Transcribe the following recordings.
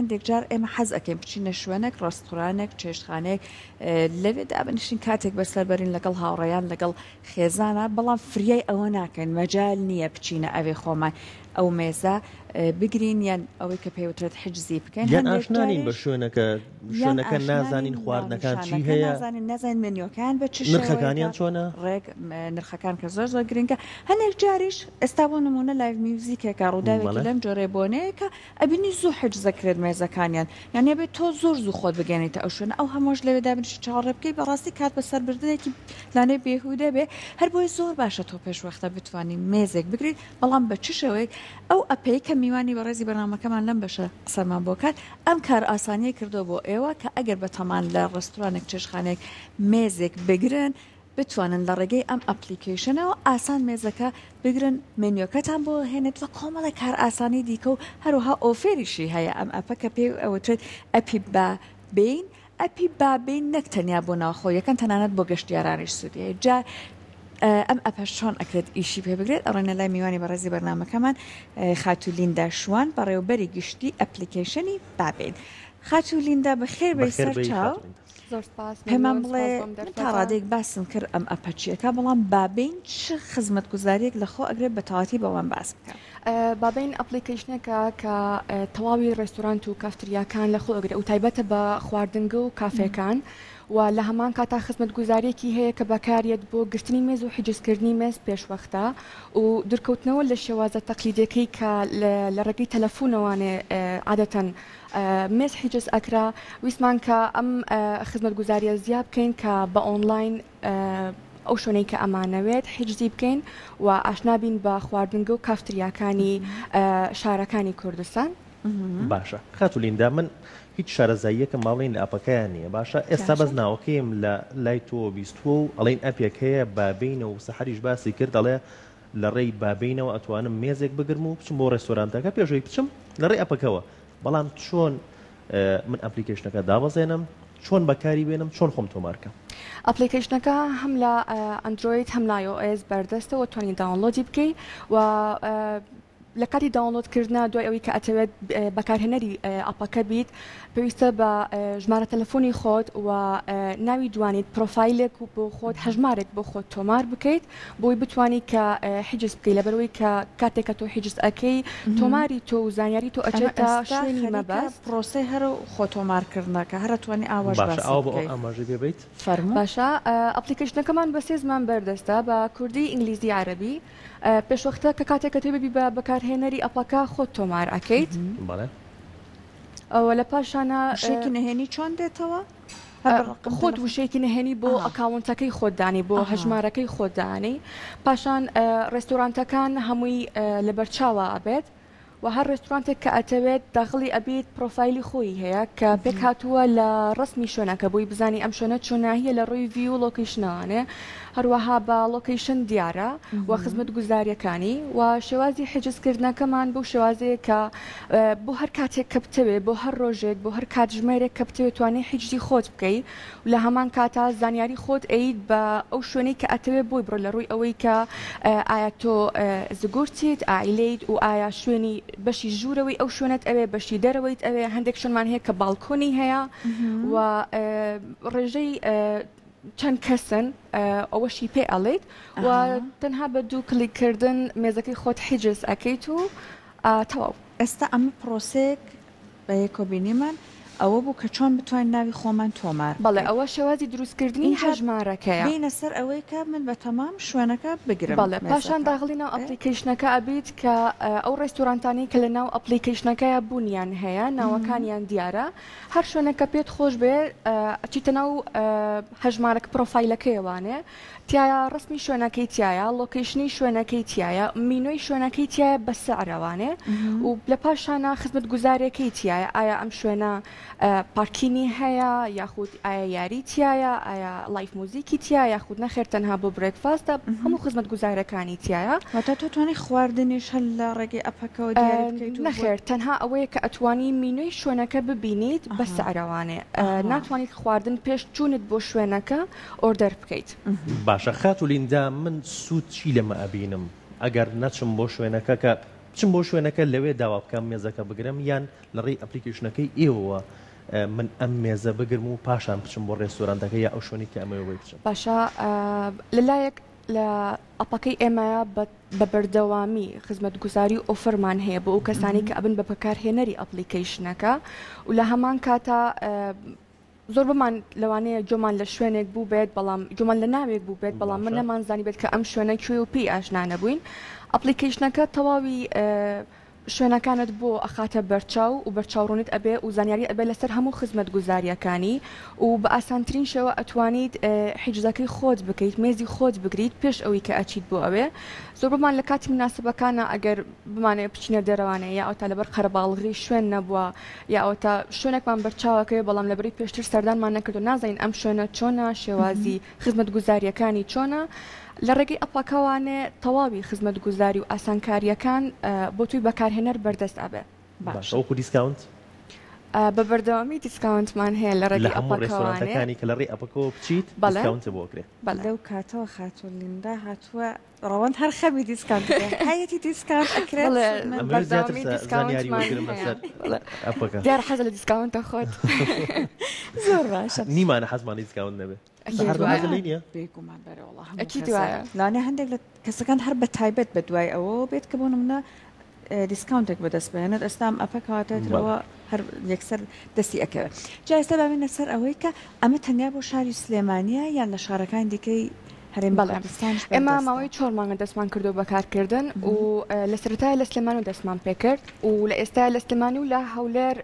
هەندێک جار ئێمە حەز ئەکەین بچینە شوێنێک ڕێستۆرانێک چێشتخانەیەک لەوێ دابنیشین کاتێک بەسەر بەرین لەگەڵ هاوڕێیان لەگەڵ خێزانە بەڵام فریای ئەوە ناکەین مەجال نییە بچینە ئەوێ خۆمان ئەو مێزە بگرین یان ئەوەی کە پێوترێت حجزی بکەین یان ئاشنانین بە شوێنەکە نازانین خواردنەکان چی هەیە نازانین منیۆکان بە چ نرخەکانیان چۆنە ڕێک نرخەکان کە زۆر گرنگە هەندێک جاریش ئێستا بۆ نمونە لایڤ میوزیکێکە ڕووداوێکی لەم جۆرە بۆنەیەکە ئەبینی زوو حجزەکرێت مێزەکانیان یان بێت تۆ زۆر زوو خۆت بگەێنیتە ئەو شوێنە ئەو هەمۆش لەوێدا بنیشی چاوەڕێ بکەی بەڕاستی کات بەسەربردنێکی لانەی بێهودە بێ هەر بۆی زۆر باشە تۆ پێشوەختە بتوانین مێزێک بگریت بەڵام بە چ شێوەیەک ئەو ئەپەی کە میوانی بەڕێزی بەرنامەکەمان لەم بەشە قسەمان بۆ کات ئەم کار ئاسانیە کردو بۆ ئێوە کە ئەگەر بەتەمان لە ڕێستۆرانێک چێشتخانێک مێزێک بگرن بتوانن لە ڕێگەی ئەم ئەپلیکیشنەوە ئاسان مێزەکە بگرن منیۆکەتان بۆ هێنێت بە کۆمەڵی کار ئاسانی دیکە و هەروەها ئۆفێریشی هەیە ئەم ئەپەکە پێ ئەوەترێت ئەپی بابین ئەپی بابین نەک تەنیا بۆ ناوخۆ یەکەن تەنانەت بۆ گەشتیارانیش سوودیە جا ئەم ئەپەش چۆن ئەکرێت ئیشی پێ بگرێت ئەڕێنە لای میوانی بەڕێزی بەرنامەکەمان خاتو لیندا شوان بەڕێوەبەری گشتی ئەپلیکیشنی بابین خاتو لیندا بەخێر بەی سەر چاو پێمان بڵێ تا ڕادێک باسم کرد ئەم ئەپەچیەکە بەڵام بابین چ خزمەتگوزاریەک لەخۆ ئەگرێت بە تەواتی بەوان باس بکە بابین ئەپلیکیشنێکە کە تەواوی ڕێستۆرانت و کافتریاکان لەخۆ ئەگرێت و تایبەتە بە خواردنگە و کافێکان و لە هەمان کاتا خزمەتگوزاریەکی هەیە کە بەکارێت بۆ گرتنی مێز و حجزکردنی مێز پێشوەختە و دورکەوتنەوە لە شێوازە تەقلیدەکەی کە لە ڕێگەی تەلەفۆنەوانێ عادەتەن مێز حجز ئەکرا ویسمان کە ئەم خزمەتگوزاریە زیاد بکەین کە بە ئۆنلاین ئەو شوێنەی کە ئەمانەوێت حجزی بکەین و ئاشنابین بە خواردنگە و کافتریاکانی شارەکانی کوردستان باشە خاتو لیندا من هیچ شارەزاییەکە ماڵین لە ئەپەکەیان نییە باشە ئێستا بەس ناوەکەیم لە لای تۆ بیستوە و ئەڵین ئەپێک هەیە بابینە و سەحریش باسی کرد دەڵێ لە ڕێی بابینەوە ئەتوانم مێزێک بگرم و بچم بۆ ڕێستۆرانتەکە پێشەوەی بچم لە ڕێی ئەپەکەوە بەڵام چۆن من ئەپلیکیشنەکە دابەزێنم چۆن بەکاری بێنم چۆن خۆم تۆمارکە ئەپلیکیشنەکە هەم لە ئەندروید هەم لای iOS بەردەستەوە توانی داونلۆدی بکەی و لە کاتی داونلۆدکردنا دوای ئەوەی کە ئەتەوێت بەکارهێنەری ئەپەکە بیت پێویستە بە ژمارە تەلەفۆنی خۆت و ناوی دوانیت پرۆفایلێک و بۆ خۆت هەژمارێک بۆ خۆت تۆمار بکەیت بۆی بتانی کە حجز بکەیت لەبەرەوەی کە کاتێک کە تۆ حجز ئەەکەی تۆماری تۆ و زانیاری تۆ ئەچێتە شوێنی مەبەست پرۆسەی هەر خۆ تۆمارکردنەکە هەر توانی ئاواژ ئاماژە بێبیت باشە ئەپلیکیشنەکەمان بە سێ زمان بەردەستە بە کوردی ئینگلیزی عەرەبی پێشوەختە کە کاتێک کە تێبی بە بەکارهێنەری ئەپەکە خۆت تۆمار ئەەکەیت ئەوە لە پاشانە شێکی نهێنی چۆن دێتەوە خۆت وشەیەکی نهێنی بۆ ئەکاونتەکەی خۆتدانی بۆ هەژمارەکەی خۆتدانی پاشان ڕێستۆرانتەکان هەمووی لە بەرچاوە ئەبێت و هەر ڕێستورانتێک کە ئەتەوێت داخڵی ئەبیت پرۆفایلی خۆی هەیە کە پێک هاتووە لە ڕستمی شوێنەکە بۆی بزانی ئەم شوێنە چۆناهیە لە ڕووی ڤیو و لۆکیشنەوانێ هەروەها بە لۆکیشن دیارە و خزمەت گوزاریەکانی و شێوازی حجزکردنەکەمان بۆ شێوازەیە کە بۆ هەر کاتێک کە بتەوێت بۆ هەر ڕۆژێک بۆ هەر کاتژمێرێک کە بتەوێت توانێ حجزی خۆت بکەیت و لە هەمان کاتا زانیاری خۆت ئەیت بە ئەو شوێنەی کە ئەتەوێت بۆی بڕۆ لە ڕووی ئەوەی کە ئایا تۆ زگورتیت ئایلیت و ئایا شوێنی بەشی ژوورەوەی ئەو شوێنت ئەوێ بەشی دەرەوەیت ئەوێ هەندێک شوێنمان هەیە کە باڵکۆنی هەیە و ڕێژەی چەند کەسن ئەوەشی پێ ئەڵێت و تەنها بە دوو کلیککردن مێزەکەی خۆت حیجز ئەەکەیت و تەواو ئێستا ئەمە پرۆسێک بە یەکۆبینیمان ئەوە بوو کە چۆن بتوانین ناوی خۆمان تۆمار بەڵێ ئەوە شێوازی دروستکردنی هەژمارەکەیە بینە سەر ئەوەی کە من بە تەمام شوێنەکە بگرم بەڵێ پاشان داخڵی ناو ئەپلیکیشنەکە ئەبیت کە ئەو ڕێستورانتانی کە لە ناو ئەپلیکیشنەکەیە بوونیان هەیە ناوەکانیان دیارە هەر شوێنەکە پێت خۆش بێ ئەچیتە ناو هەژمارەکە پرۆفایلەکەیوانێ تایە ڕستمی شوێنەکەی تایە لۆکیشنی شوێنەکەی تایە مینۆی شوێنەکەی تایە بە سەعرەوانێ و لە پاشانە خزمەت گوزارێکی تایە ئایا ئەم شوێنە پارکینی هەیە یاخود ئایا یاری تایە ئایا لایف مۆزیکی تایە یاخود نەخێر تەنها بۆ برێکفاستە هەموو خزمەت گوزارەکانی تایە واتە تۆ توانی خواردنیش هەل لە ڕێگەی ئەپەکەەوە دیاری بکەیت نەخێر تەنها ئەوەیە کە ئەتوانی مینۆی شوێنەکە ببینیت بە سەعرەوانێ ناتوانیت خواردن پێش چوونت بۆ شوێنەکە ئۆردەر بکەیت باشە خاتو لیندا من سوود چی لەمە ئەبینم ئەگەر نەچم بۆ شوێنەکە کە بچم بۆ شوێنەکە لەوێ داوا بکەم مێزەکە بگرم یان لە ڕێی ئەپلیکیشنەکەی ئێوە من ئەم مێزە بگرم و پاشان بچم بۆ ڕێستۆرانتەکە یا ئەو شوێنی کە ئەمەوەی بچم باشە لەلایەک لە ئەپەکەی ئێمە بە بەردەوامی خزمەتگوزاری ئۆفەرمان هەیە بۆ ئەو کەسانی کە ئەبن بە بەکارهێنەری ئەپلیکیشنەکە و لە هەمان کاتە زۆر بمان لەوانەیە جۆمان لە شوێنێک بوو بێت بەڵام جۆمان لە ناوێک بوو بێت بەڵام من نەمانزانی بێت کە ئەم شوێنە کوێ و پێی ئاشنا نەبووین ئەپلیکیشنەکە تەواوی شوێنەکانت بۆ ئەخاتە بەرچاو و بەرچاوڕوونیت ئەبێ و زانیاری ئەبێ لەسەر هەموو خزمەت گوزاریەکانی و بە ئاسانترین شێوە ئەتوانیت حیجزەکەی خۆت بکەیت مێزی خۆت بگریت پێش ئەوەی کە ئەچیت بۆ ئەوێ زۆر بمان لە کاتی مناسبەکانە ئەگەر بمانێ بچینە دەرەوانەیە یا ئەوتا لەبەر قەرەباڵغی شوێن نەبووە یا ئەوتا شوێنێکمان بەرچاوەکەی بەڵام لەبەری پێشتر سەردانمان نەکرد و نازانین ئەم شوێنە چۆنە شێوازی خزمەت گوزاریەکانی چۆنە لە ڕێگەی ئەپەکەوانێ تەواوی خزمەت گوزاری و ئاسانکاریەکان بۆ توی بەکارهێنەر بەردەست ئەبێ باش ئەوکو دیسکاونت بە بەردەوامی دیسکاونتمان هەیە لە ڕێگەی ئەپەکەوانەکانی کە لە ڕێی ئەپەکەوە بچیت دیسکاونت بۆکرێت لەو کاتەوە خاتۆ لیندا هاتووە ڕەوەند هەر خەبی دیسکاونت هەیەی دیسکاونت ئەکرێت بەردەوامی دیسکاونتمان دیار حەزە لە دیسکاونتە خۆت زۆر باشە نیمانە حەزمانی دیسکاونت نەبێت بێگومان بەرەوەڵ لانێ هەندێک لە کەسەکان هەر بە تایبەت بە دوای ئەوە بێت کە بۆ نمونە دیسکاونتێک بەدەست بێنێت ئەستام ئەپەکاتێتەوە هەر یەکسەر دەستی ئەکەوێت جا ئێستا بابینە سەر ئەوەی کە ئەمە تەنیا بۆ شاری سلێمانیە یان لە شارەکان دیکەی هەرێم بەڵێستان ئێمە ماوەی 4 مانگە دەستمان کردو بەکارکردن و لە سەرەتای لە سلێمان و دەستمان پێکرد و لە ئێستا لە سلێمانی و لە هەولێر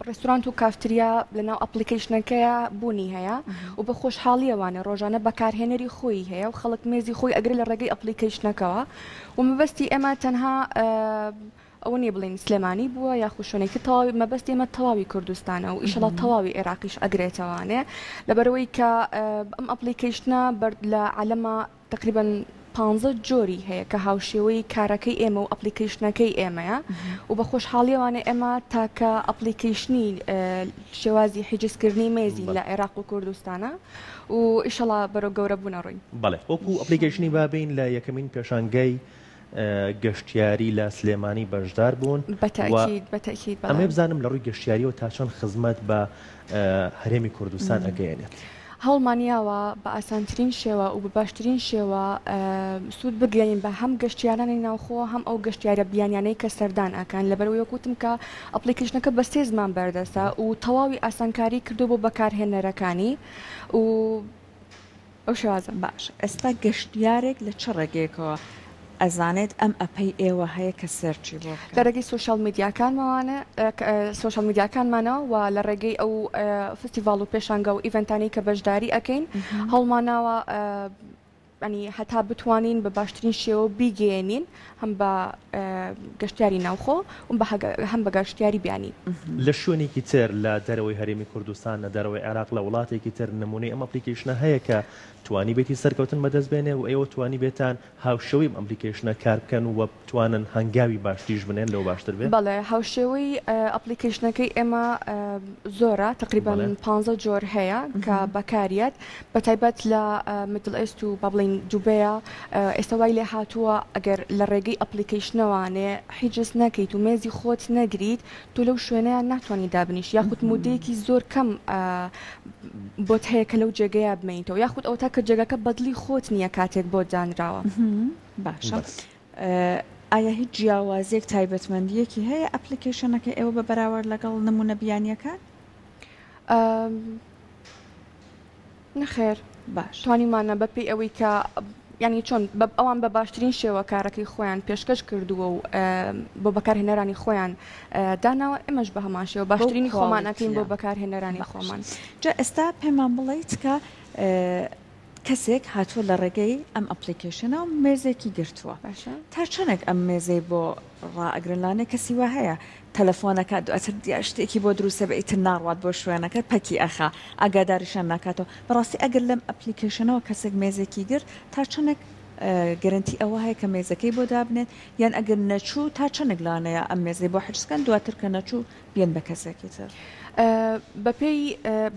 ڕێستۆرانت و کافتریا لەناو ئەپلیکیشنەکەیە بوونی هەیە و بە خۆشحاڵیەوانە ڕۆژانە بەکارهێنەری خۆی هەیە و خەڵک مێزی خۆی ئەگرێت لە ڕێگەی ئەپلیکیشنەکەەوە و مەبەستی ئێمە تەنها ئەو نیە بڵین سلێمانی بووە یا خوشێنێکی تەواوی مەبەستی ئێمە تەواوی کوردستانە و ئیشەڵا تەواوی عێراقیش ئەگرێتەوانێ لەبەرەوەی کە ئەم ئەپلیکیشنە لە عالەمە تقریبا 15 جۆری هەیە کە هاوشێوەی کارەکەی ئێمە و ئەپلیکیشنەکەی ئێمەیە و بە خۆشحاڵیەوانە ئێمە تاکە ئەپلیکیشنی شێوازی حیجزکردنی مێزی لە عێراق و کوردستانە و ئیشەڵا بەرەو گەورە بوونە ڕووی بەڵێ وەکو ئەپلیکیشنی بابین لە یەکەمین پێشانگەی گەشتیاری لە سلێمانی بەشدار بوون بەتەکید ئەمێ بزانم لە ڕووی گەشتیاریەوە تا چەند خزمەت بە هەرێمی کوردستان ئەگەیەنێت هەوڵمانیاوە بە ئاسانترین شێوە و بە باشترین شێوە سوود بگەین بە هەم گەشتیارانی ناوخۆ هەم ئەو گەشتیارە بیانیانەی کە سەردان ئەکان لەبەرەوەی وەکوتم کە ئەپلیکیشنەکە بە 3 زمان بەردەسە و تەواوی ئاسانکاری کردو بۆ بەکارهێنەرەکانی و ئەو شێوازە باش ئێستا گەشتیارێک لە چ ڕێگەیەکەوە ئەزانێت ئەم ئەپەی ئێوە هەیە کە سەرچی بۆ لە ڕێگەی سوشال میدیاکانمانە سوشال میدیاکانمانەوە و لە ڕێگەی ئەو فستیڤال و پێشانگە و ئیڤنتانی کە بەشداری ئەەکەین هەڵماناوە ینی هەتا بتوانین بە باشترین شێوە بیگەێنین هەم بە گەشتیاری ناوخۆ و هەم بە گەشتیاری بیانی لە شوێنێکی تر لە دەرەوەی هەرێمی کوردستان لە دەرەوەی عێراق لە وڵاتێکی تر نمونەی ئەم ئەپلیکیشنە هەیە کە توانی بێتی سەرکەوتن بەدەست بێنێ و ئێوە توانی بێتان هاوشەوی ئەپلیکیشنە کار بکەن و بتوانن هەنگاوی باشتیش بنێن لەو باشتر بێت بەڵێ هاوشێوەی ئەپلیکیشنەکەی ئێمە زۆرە تقریبا 15 جۆر هەیە کە بەکاریەت بە تایبەت لە میدل ئیست و با بڵین دووبەیە ئێستا وای لێ هاتووە ئەگەر لە ڕێگەی ئەپلیکیشنەوانێ حیجز نەکەیت و مێزی خۆت نەگریت تو لەو شوێنەیە ناتوانانی دابنیش یاخود مودەیەکی زۆر کەم بۆت هەیە کە لەو جێگەیە بمێنیتەوە یاخود ئەو تا کە جێگەکە بەدلی خۆت نییە کاتێک بۆ دانراوە باشە ئایا هیچ جیاوازێک تایبەتمەندیەکی هەیە ئەپلیکیشنەکە ئێوە بە بەراورد لەگەڵ نمونە بیانیەکان نەخێر باش توانیمانە بەپێی ئەوەی کە ینی چۆن ئەوان بە باشترین شێوە کارەکەی خۆیان پێشکەش کردووە و بۆ بەکارهێنەرانی خۆیان داناوە ئێمەش بە هەمان شێوە باشترینی خۆمان ئەکەین بۆ بەکارهێنەرانی خۆمان جا ئێستا پێمان بڵیت کە کەسێک هاتووە لە ڕێگەی ئەم ئەپلیکیشنە و مێزێکی گرتووە تا چەندێک ئەم مێزەی بۆ ڕائەگرنلانێ کەسی وە هەیە تەلەفۆنەکە دواتر دیا شتێکی بۆ دروستە بە ئیتر ناڕوات بۆ شوێنەکە پەکی ئەخا ئاگاداریشان ناکاتەوە بەڕاستی ئەگەر لەم ئەپلیکیشنەوە کەسێک مێزێکی گرت تا چەندێک گەرنتی ئەوە هەیە کە مێزەکەی بۆ دابنێت یان ئەگەر نەچوو تا چەندێک لانەیە ئەم مێزەی بۆ حجزکەن دواتر کە نەچوو بێن بە کەسێکی تر بەپێی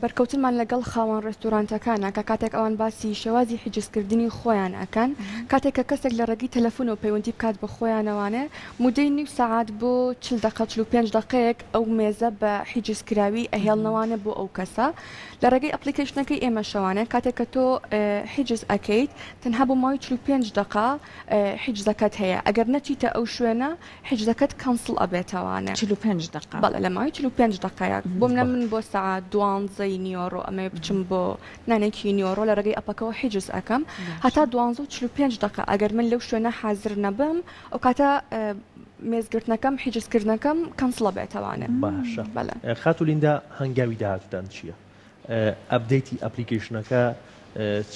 بەرکەوتنمان لەگەڵ خاوەن ڕێستورانتەکانە کە کاتێک ئەوان باسی شێوازی حیجزکردنی خۆیان ئەکەن کاتێک کە کەسێک لە ڕێگەی تەلەفۆنەوە پەیوەندی بکات بە خۆیانەوانێ مودەی نیو سەعات بۆ 40 دقە 45 دقەیەک ئەو مێزە بە حیجزکراوی ئەهێڵنەوانە بۆ ئەو کەسە لە ڕێگەی ئەپلیکیشنەکەی ئێمە شەوانە کاتێک کە تۆ حیجز ئەکەیت تەنها بۆ ماوەی 45 دقە حیجزەکەت هەیە ئەگەر نەچیتە ئەو شوێنە حیجزەکەت کەنسڵ ئەبێتەوانە 45 دقە بەڵێ لە ماوەی 45 دقەیە بۆ من بۆ ساعت 12 نیۆڕۆ ئەمە بچم بۆ نانێکی نیۆڕۆ لە ڕێگەی ئەپەکەەوە حیجز ئەەکەم هەتا 45 دقە ئەگەر من لەو شوێنە حاضر نەبم ئەو کاتە مێزگرتنەکەم حیجزکردنەکەم کەنسڵە بێتەوانێ باشە خاتو لیندا هەنگاوی داهاتدان چییە؟ ئەپدەیتی ئەپلیکیشنەکە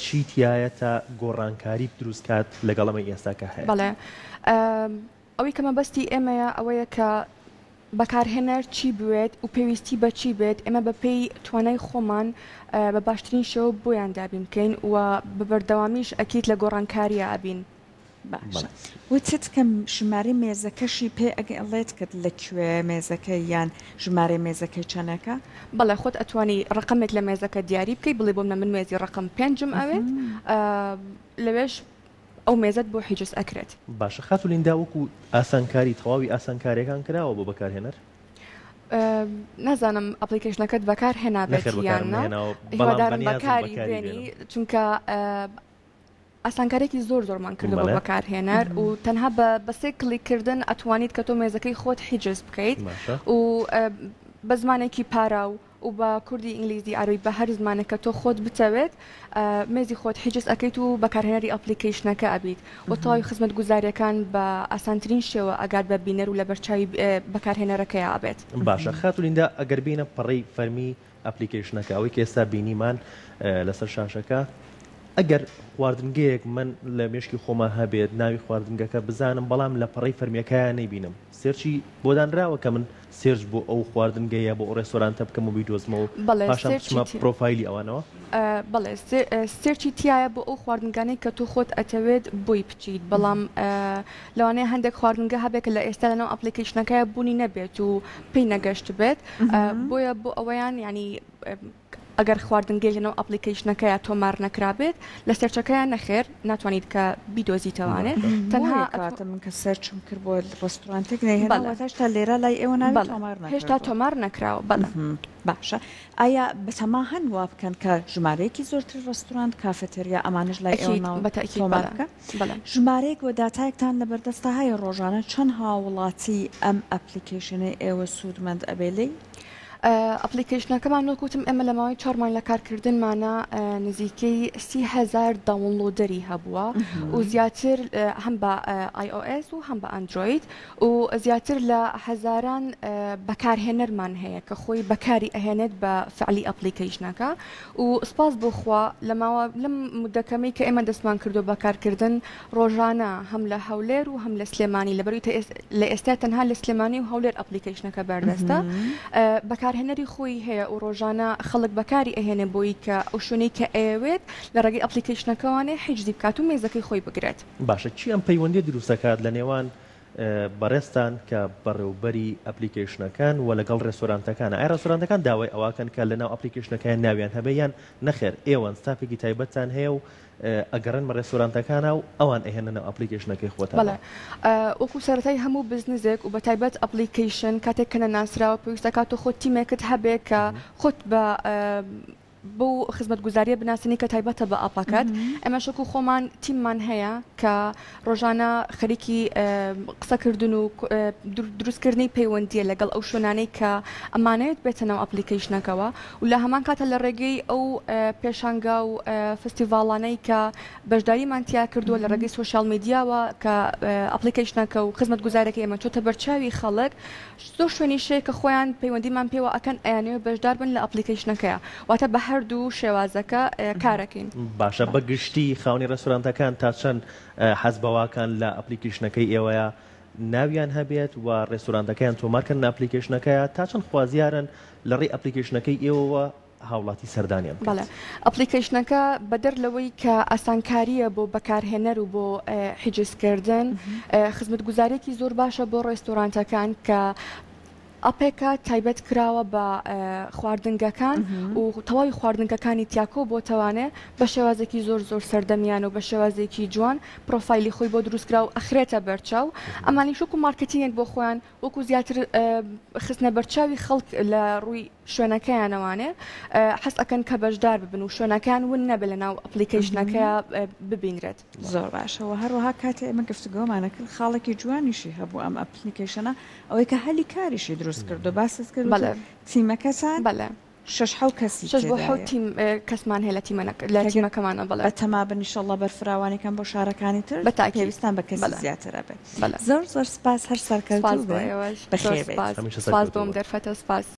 چیتیایە تا گۆڕانکاری دروستکات لەگەڵ ئەمە ئێستاکە هەیە؟ بەڵێ ئەوەی کەمە بەستی ئێمەیە ئەوەیە کە بەکارهێنەر چی بوێت و پێویستی بە چی بێت ئێمە بەپێی توانای خۆمان بە باشترین شێوە بۆیان دابین بکەین و بەبەردەوامیش ئەکیت لە گۆڕانکاریە ئەبین. باشە وتت کەم ژمارە مێزەکەشی پێ ئەڵێت کرد لەکوێ مێزەکە یان ژمارە مێزەکەی چەنەکە؟ بەڵێ خۆت ئەتوانی ڕقمێک لە مێزەکە دیاری بکەیت بڵێ بۆم من مێزی ڕقم 5 ئەوێت لەوێش ئەو مێزت بۆ حیجز ئەکرێت. باشە خاتو لیندا وەکو ئاسانکاری تەواوی ئاسانکاریەکان کراوە بۆ بەکارهێنەر؟ نازانم ئەپلیکیشنەکەت بەکار هێنابێت یاننا هیوادارم بەکاری بێنی چونکە ئاسانکارێکی زۆرمان کردو بۆ بەکارهێنەر و تەنها بە سێ کلیکردن ئەتوانیت کە تۆ مێزەکەی خۆت حیجز بکەیت و بە زمانێکی پارا و بە کوردی ئینگلیزی ئاروی بە هەر زمانەکە تۆ خۆت بتەوێت مێزی خۆت حیجز ئەەکەیت و بەکارهێنەری ئەپلیکیشنەکە ئەبیت و تاوی خزمەت گوزاریەکان بە ئاسانترین شێوە ئەگات بە بینەر و لە بەرچاوی بەکارهێنەرەکەی ئابێت. باشە خاتو لیندا ئەگەر بینە پەڕی فەرمی ئەپلیکیشنەکە ئەوەی کە ئێستا بینیمان لەسەر شاشەکە ئەگەر خواردنگەیەک من لە مێشکی خۆما هەبێت ناوی خواردنگەکە بزانم بەڵام لە پەڕی فەرمیەکەیان نەیبینم سێرچی بۆدانراوە کە من سێرچ بۆ ئەو خواردنگەیە بۆ ڕێستۆرانتە بکەم و بیدۆزمەوە پاشان بچمە پرۆفایلی ئەوانەوە؟ بەڵێ سێرچی تایە بۆ ئەو خواردنگانەی کە تۆ خۆت ئەتەوێت بۆی بچیت بەڵام لەوانەیە هەندێک خواردنگە هەبێت لە ئێستا لەناو ئەپلیکیشنەکەیە بوونی نەبێت و پێی نەگەشت بێت بۆیە بۆ ئەوەیان ینی ئەگەر خواردنگەی لەناو ئەپلیکیشنەکەیە تۆمار نەکرابێت لە سەرچەکەیان نەخێر ناتوانیت کە بیدۆزیتەوانێت تەنها من کە سەرچم کرد بۆ ڕێستورانتێک هێناهێشتا لێرە لای ئێوە هێشتا تۆمار نەکراوە بەڵێ. باشە ئایا بەتەما هەن وا بکەن کە ژمارەیەکی زۆرتر ڕێستورانت کافەتەریا ئەمانش لای ئێوەمارکە ژمارەیەک بۆ داتایەکتان لە بەردەستا هەیە ڕۆژانە چەند هاوڵاتی ئەم ئەپلیکیشنەی ئێوە سوودمەند ئەبێلەی؟ ئەپلیکیشنەکەمان نۆکوتم ئێمە لە ماوەی 4 مانگ لە کارکردنمانە نزیکەی 30,000 داونلۆدەری هەبووە و زیاتر هەم بە iOS و هەم بە ئەندروید و زیاتر لە هەزاران بەکارهێنەرمان هەیە کە خۆی بەکاری ئەهێنێت بە فعلی ئەپلیکیشنەکە و سپاس بۆخوا لەم مدەکەمەی کە ئێمە دەستمان کردو بەکارکردن ڕۆژانە هەم لە هەولێر و هەم لە سلێمانی لەبەروی لە ئێستا تەنها لە سلێمانی و هەولێر ئەپلیکیشنەکە بەردەستە بەکارهێنەری خۆی هەیە و ڕۆژانە خەڵک بەکاری ئەهێنێ بۆی کە ئەو شوێنەی کە ئەوێت لە ڕێگەی ئەپلیکیشنەکەوانێ حیجزی بکات و مێزەکەی خۆی بگرێت. باشە چی ئەم پەیوەندی دروستەکات لە نێوان بەڕێستان کە بەڕێوبەری ئەپلیکیشنەکان و لەگەڵ ڕێستۆرانتەکانە ئای ڕێستۆرانتەکان داوای ئەواکەن کە لەناو ئەپلیکیشنەکان ناویان هەبێ یان نەخێر ئێوەن ستافێکی تایبەتتان هەیە و ئەگەڕن بە ڕێستۆرانتەکانە و ئەوان ئەهێننە ئەپلیکیشنەکەی خۆتان؟ بەڵێ وەکو سەرەتای هەموو بزنسێک و بە تایبەت ئەپلیکیشن کاتێک کە نەناسراوە پێویستە کات و خۆت تیمێکت هەبێ کە خۆت بە بۆ خزمەت گوزاریە بناسنی کە تایبەتە بە ئاپاکات ئەمە شەکو خۆمان تیممان هەیە کە ڕۆژانە خەریکی قسەکردن و دروستکردنی پەیوەندیە لەگەڵ ئەو شوێنانەی کە ئەمانەیەت بێتەنەوە ئەپلیکیشنەکەەوە و لە هەمان کاتە لە ڕێگەی ئەو پێشانگا و فستیڤاڵانەی کە بەشداریمانتیا کردووە لە ڕێگەی سوۆشیال میدیاوە کە ئەپلیکیشنەکە و خزمەت گوزارەکە ئێمە چۆتە بەرچاوی خەڵک زۆر شوێنی شەیە کە خۆیان پەیوەندیمان پێوە ئەکەن ئەیانەوە بەشدار بن لە ئەپلیکیشنەکەیە واتە بە هەردوو شێوازەکە کارەکەین. باشە بەگشتی خاوەنی ڕێستۆرانتەکان تا چەند حەز بەواکان لە ئەپلیکیشنەکەی ئێوەیە ناویان هەبێت و ڕێستۆرانتەکەیان تۆمارکردن لە ئەپلیکیشنەکەیە تا چەند خوازیارن لە ڕێی ئەپلیکیشنەکەی ئێوە هاوڵاتی سەردانیان؟ بەڵێ ئەپلیکیشنەکە بەدەر لەوەی کە ئاسانکاریە بۆ بەکارهێنەر و بۆ حیجزکردن خزمەت گوزارێکی زۆر باشە بۆ ڕێستۆرانتەکان کە ئەپێکە تایبەت کراوە بە خواردنگەکان و تەواوی خواردنگەکانی تیاکۆ بۆ توانێت بە شێوازێکی زۆر سەردەمیان و بە شێوازێکی جوان پرۆفایلی خۆی بۆ دروستکرا و ئەخرێتە بەرچاو ئەمانی شوکو مارکتینگێک بۆ خۆیان وەکو زیاتر خستنە بەرچاوی خەڵک لە ڕووی شوێنەکەیانەوانێ حەز ئەکەن کە بەشدار ببن و شوێنەکان ون نەبێت لە ناو ئەپلیکیشنەکە ببینرێت. زۆر باشەوە هەروەها کاتێ ئێمە گفتوگۆمانە کرد خاڵێکی جوانیشی هەبوو ئەم ئەپلیکیشنە ئەوەی کە هەلی کاریشی دروست کردو باست کرد تیمەکەتان بەڵێ 6 کەسی 6 بۆ 7 تیم کەسمان هەیە لە تیمەکەمانە بەڵێ بە تەمابن ئینشەڵڵا بەرفراوانێکم بۆ شارەکانی تر پێویستان بە کەسی زیاترە بێت. زۆر سپاس هەر سەرکەوتوو بێ بەخێر بێت. سپاس بۆم دەرفەتە سپاس.